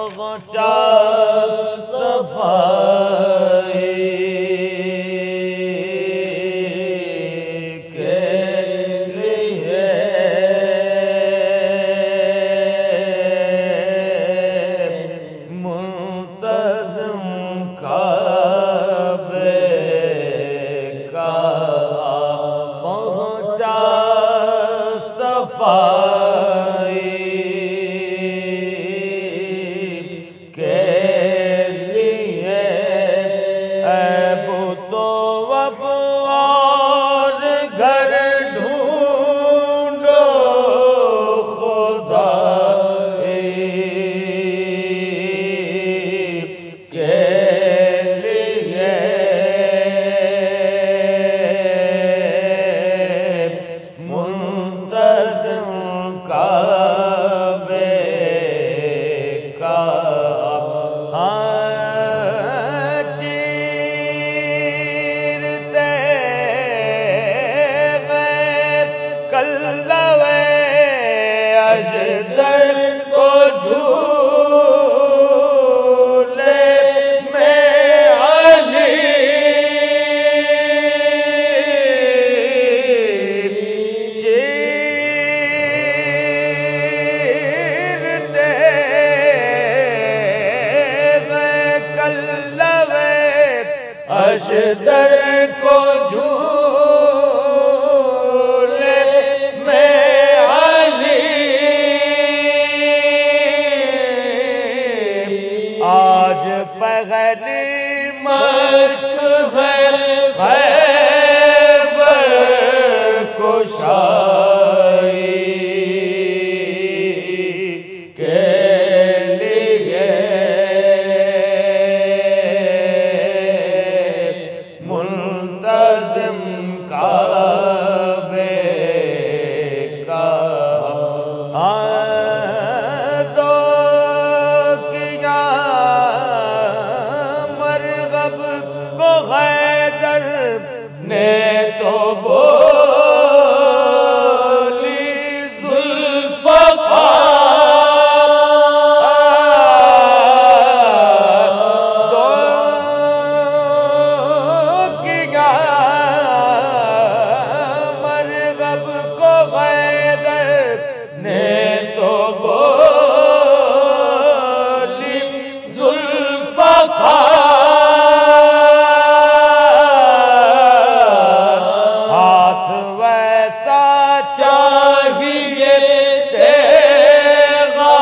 पहुँचा सफाई के लिए मुंतज़िम काबे का पहुँचा सफाई के लिए। अब तो अब और घर ढूंढो खुदा के लिए। मुंतज़िम काबे का चीरते गए कल्लवे अजदर को झूले में अली चीरते गए कल्लवे अजदर को झूले में अली। आज पहली मश्क है खैबर कुशाई के लिए। मुंतज़िम काबे का दो किया मरगब को हैदर ने तो बोली ज़ुल्फ़कार। दो किया मरगब को हैदर ने तो बोली ज़ुल्फ़कार। हाथ वैसा चाहिए तेगा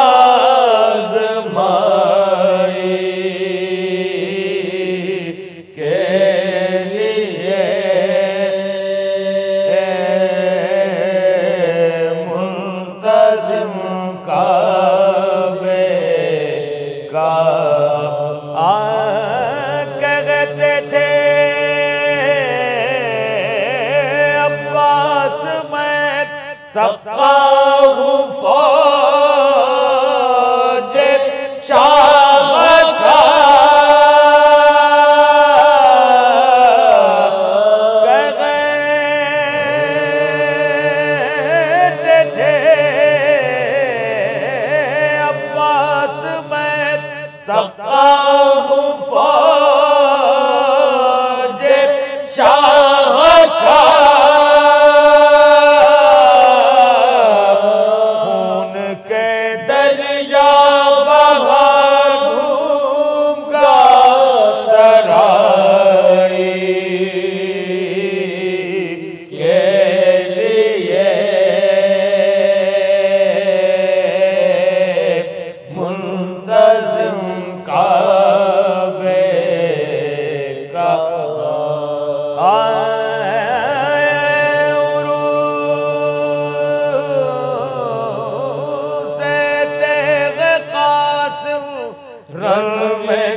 आज़माई के लिए। मुंतज़िम काबे का कहते थे अब्बास मैं सबका हूँ फौज शाह का। कहते थे अब्बास मैं सबका हूँ फौज शाह का। खून के दरिया बहा दूंगा तराई के लिए। मुंतज़िम काबे का रन में